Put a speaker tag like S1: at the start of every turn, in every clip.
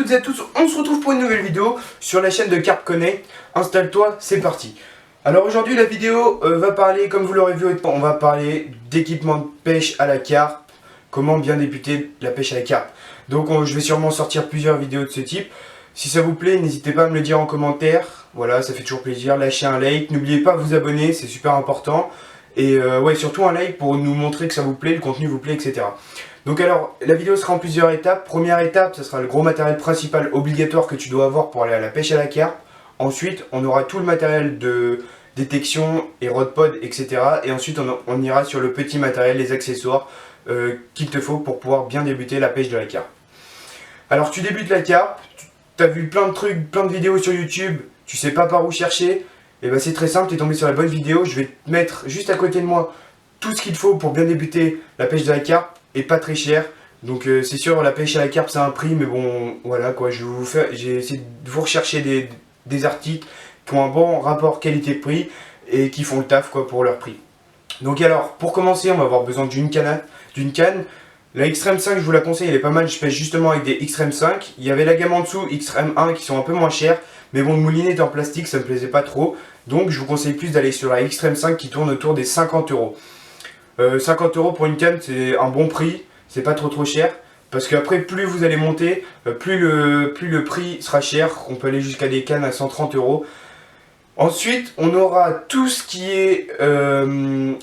S1: toutes et à tous, on se retrouve pour une nouvelle vidéo sur la chaîne de Carp Connect. Installe-toi, c'est parti. Alors aujourd'hui la vidéo va parler, comme vous l'aurez vu, on va parler d'équipement de pêche à la carpe, comment bien débuter la pêche à la carpe. Donc je vais sûrement sortir plusieurs vidéos de ce type. Si ça vous plaît, n'hésitez pas à me le dire en commentaire, voilà, ça fait toujours plaisir. Lâchez un like, n'oubliez pas de vous abonner, c'est super important. Et ouais, surtout un like pour nous montrer que ça vous plaît, le contenu vous plaît, etc. Donc alors, la vidéo sera en plusieurs étapes. Première étape, ce sera le gros matériel principal obligatoire que tu dois avoir pour aller à la pêche à la carpe. Ensuite, on aura tout le matériel de détection et rod pod, etc. Et ensuite, on ira sur le petit matériel, les accessoires qu'il te faut pour pouvoir bien débuter la pêche de la carpe. Alors, tu débutes la carpe, tu as vu plein de trucs, plein de vidéos sur YouTube, tu sais pas par où chercher. Et ben c'est très simple, tu es tombé sur la bonne vidéo. Je vais te mettre juste à côté de moi tout ce qu'il faut pour bien débuter la pêche de la carpe. Et pas très cher, donc c'est sûr la pêche à la carpe c'est un prix, mais bon voilà quoi, j'ai essayé de vous rechercher des articles qui ont un bon rapport qualité-prix et qui font le taf quoi pour leur prix. Donc alors pour commencer on va avoir besoin d'une canne. La Xtreme 5 je vous la conseille, elle est pas mal, je pêche justement avec des Xtreme 5. Il y avait la gamme en dessous Xtreme 1 qui sont un peu moins chères, mais bon le moulinet est en plastique, ça me plaisait pas trop, donc je vous conseille plus d'aller sur la Xtreme 5 qui tourne autour des 50 €. 50 € pour une canne c'est un bon prix, c'est pas trop cher. Parce qu'après plus vous allez monter, plus le prix sera cher. On peut aller jusqu'à des cannes à 130 €. Ensuite on aura tout ce qui est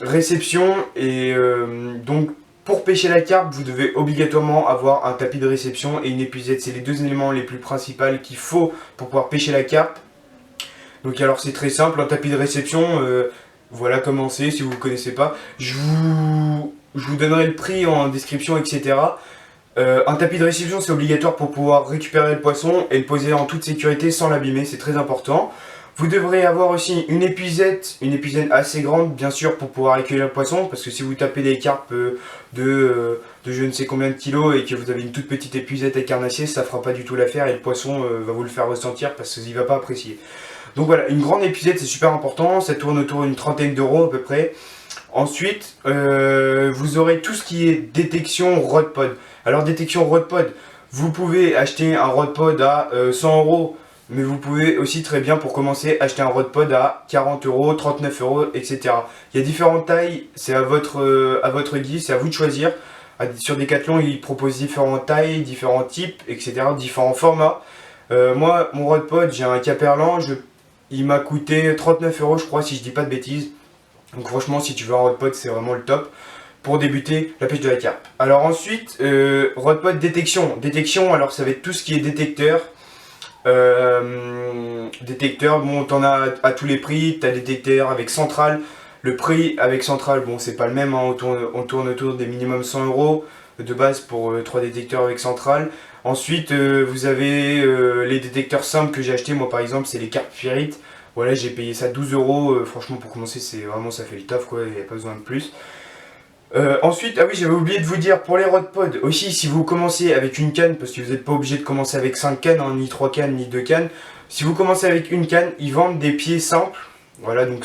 S1: réception. Et donc pour pêcher la carpe vous devez obligatoirement avoir un tapis de réception et une épuisette. C'est les deux éléments les plus principaux qu'il faut pour pouvoir pêcher la carpe. Donc alors c'est très simple, un tapis de réception, voilà comment c'est si vous ne connaissez pas. Je vous donnerai le prix en description, etc. Un tapis de réception c'est obligatoire pour pouvoir récupérer le poisson et le poser en toute sécurité sans l'abîmer, c'est très important. Vous devrez avoir aussi une épuisette assez grande bien sûr pour pouvoir accueillir le poisson, parce que si vous tapez des carpes de je ne sais combien de kilos et que vous avez une toute petite épuisette à carnassier, ça fera pas du tout l'affaire et le poisson va vous le faire ressentir parce qu'il ne va pas apprécier. Donc voilà, une grande épuisette c'est super important, ça tourne autour d'une trentaine d'euros à peu près. Ensuite, vous aurez tout ce qui est détection rod pod. Alors détection rod pod, vous pouvez acheter un rod pod à 100 €, mais vous pouvez aussi très bien pour commencer acheter un rod pod à 40 €, 39 €, etc. Il y a différentes tailles, c'est à votre guise, c'est à vous de choisir. Sur Decathlon, ils proposent différentes tailles, différents types, etc., différents formats. Moi, mon rod pod, j'ai un Caperlan, il m'a coûté 39 € je crois, si je dis pas de bêtises. Donc franchement si tu veux un rod pod c'est vraiment le top pour débuter la pêche de la carpe. Alors ensuite rod pod détection. Alors ça va être tout ce qui est détecteur. Bon t'en as à tous les prix, t'as détecteur avec centrale. Le prix avec centrale bon c'est pas le même, hein. on tourne autour des minimum 100 € de base pour 3 détecteurs avec centrale. Ensuite vous avez les détecteurs simples que j'ai acheté moi par exemple, c'est les Carp Ferrite. Voilà, j'ai payé ça 12 €, franchement pour commencer c'est vraiment ça fait le taf quoi, il n'y a pas besoin de plus. Ensuite, ah oui j'avais oublié de vous dire pour les rod pod aussi, si vous commencez avec une canne, parce que vous n'êtes pas obligé de commencer avec 5 cannes, hein, ni 3 cannes, ni 2 cannes. Si vous commencez avec une canne, ils vendent des pieds simples. Voilà, donc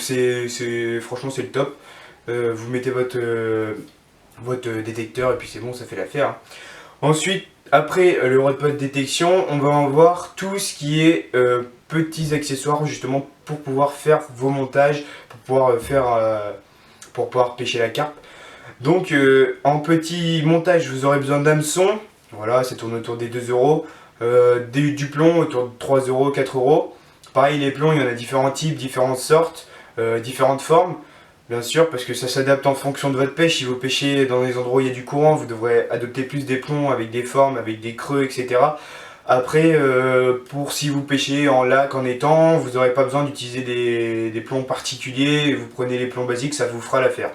S1: franchement c'est le top. Vous mettez votre détecteur et puis c'est bon, ça fait l'affaire. Hein. Ensuite, après le rod pod détection, on va en voir tout ce qui est petits accessoires justement pour pouvoir faire vos montages, pour pouvoir pêcher la carpe. Donc en petit montage vous aurez besoin d'hameçon, voilà ça tourne autour des 2 €, du plomb autour de 3 €, 4 €. Pareil les plombs il y en a différents types, différentes sortes, différentes formes. Bien sûr, parce que ça s'adapte en fonction de votre pêche. Si vous pêchez dans des endroits où il y a du courant, vous devrez adopter plus des plombs avec des formes, avec des creux, etc. Après, si vous pêchez en lac, en étang, vous n'aurez pas besoin d'utiliser des plombs particuliers. Vous prenez les plombs basiques, ça vous fera l'affaire.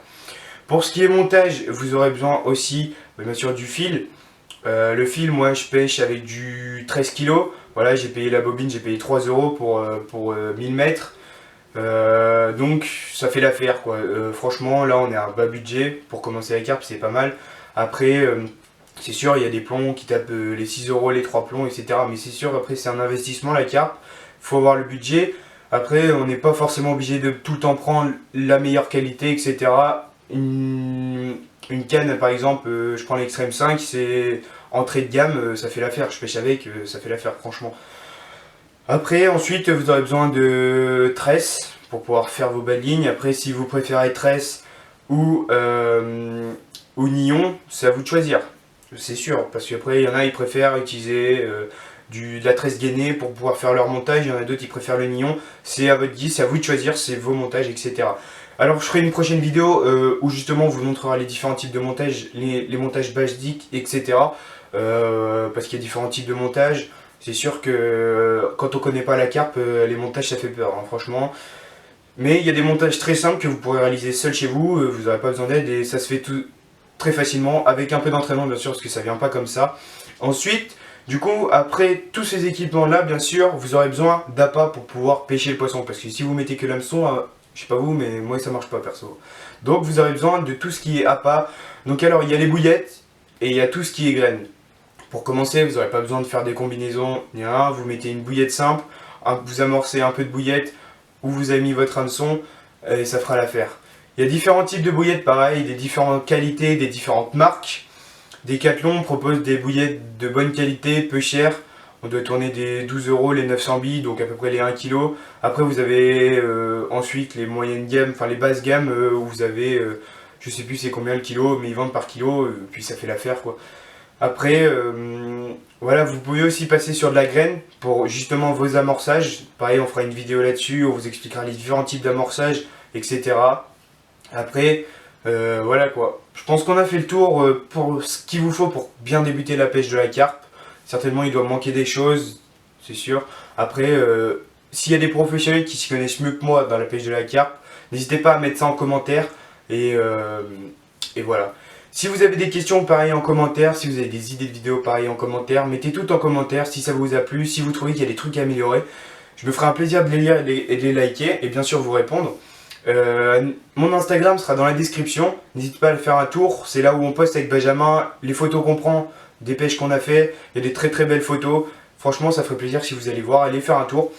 S1: Pour ce qui est montage, vous aurez besoin aussi, bien sûr, du fil. Le fil, moi, je pêche avec du 13 kg. Voilà, j'ai payé la bobine, j'ai payé 3 € pour 1000 mètres. Donc ça fait l'affaire quoi. Franchement là on est à un bas budget pour commencer la carpe, c'est pas mal. Après c'est sûr il y a des plombs qui tapent les 6 €, les 3 plombs, etc. Mais c'est sûr après c'est un investissement la carpe, faut avoir le budget. Après on n'est pas forcément obligé de tout le temps prendre la meilleure qualité, etc. Une canne par exemple, je prends l'Xtreme 5, c'est entrée de gamme, ça fait l'affaire. Je pêche avec, ça fait l'affaire, franchement. Après, ensuite, vous aurez besoin de tresses pour pouvoir faire vos belles lignes. Après, si vous préférez tresse ou nylon, c'est à vous de choisir. C'est sûr, parce qu'après, il y en a, ils préfèrent utiliser de la tresse gainée pour pouvoir faire leur montage. Il y en a d'autres qui préfèrent le nylon. C'est à votre guise, c'est à vous de choisir, c'est vos montages, etc. Alors, je ferai une prochaine vidéo où justement, on vous montrera les différents types de montages, les montages basiques, etc. Parce qu'il y a différents types de montages. C'est sûr que quand on connaît pas la carpe, les montages ça fait peur, hein, franchement. Mais il y a des montages très simples que vous pourrez réaliser seul chez vous, vous n'aurez pas besoin d'aide et ça se fait tout très facilement, avec un peu d'entraînement bien sûr, parce que ça vient pas comme ça. Ensuite, du coup, après tous ces équipements là, bien sûr, vous aurez besoin d'appât pour pouvoir pêcher le poisson. Parce que si vous mettez que l'hameçon, je sais pas vous, mais moi ça marche pas perso. Donc vous aurez besoin de tout ce qui est appât. Donc alors, il y a les bouillettes et il y a tout ce qui est graines. Pour commencer, vous n'aurez pas besoin de faire des combinaisons, ni rien. Vous mettez une bouillette simple, vous amorcez un peu de bouillette où vous avez mis votre hameçon et ça fera l'affaire. Il y a différents types de bouillettes, pareil, des différentes qualités, des différentes marques. Decathlon propose des bouillettes de bonne qualité, peu chères. On doit tourner des 12 € les 900 billes, donc à peu près les 1 kg. Après, vous avez ensuite les moyennes gammes, enfin les basses gammes où vous avez, je sais plus c'est combien le kilo, mais ils vendent par kilo, puis ça fait l'affaire quoi. Après, voilà, vous pouvez aussi passer sur de la graine pour justement vos amorçages. Pareil, on fera une vidéo là-dessus, on vous expliquera les différents types d'amorçage, etc. Après, voilà quoi. Je pense qu'on a fait le tour pour ce qu'il vous faut pour bien débuter la pêche de la carpe. Certainement, il doit manquer des choses, c'est sûr. Après, s'il y a des professionnels qui s'y connaissent mieux que moi dans la pêche de la carpe, n'hésitez pas à mettre ça en commentaire. Et voilà. Si vous avez des questions, pareil en commentaire. Si vous avez des idées de vidéos, pareil en commentaire. Mettez tout en commentaire si ça vous a plu. Si vous trouvez qu'il y a des trucs à améliorer, je me ferai un plaisir de les lire et de les liker. Et bien sûr vous répondre. Mon Instagram sera dans la description. N'hésitez pas à le faire un tour. C'est là où on poste avec Benjamin les photos qu'on prend, des pêches qu'on a fait. Il y a des très très belles photos. Franchement, ça ferait plaisir si vous allez voir. Allez faire un tour.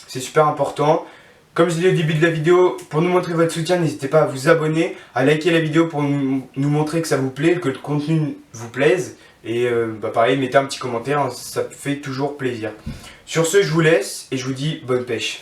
S1: C'est super important. Comme je l'ai dit au début de la vidéo, pour nous montrer votre soutien, n'hésitez pas à vous abonner, à liker la vidéo pour nous montrer que ça vous plaît, que le contenu vous plaise. Et pareil, mettez un petit commentaire, hein, ça fait toujours plaisir. Sur ce, je vous laisse et je vous dis bonne pêche.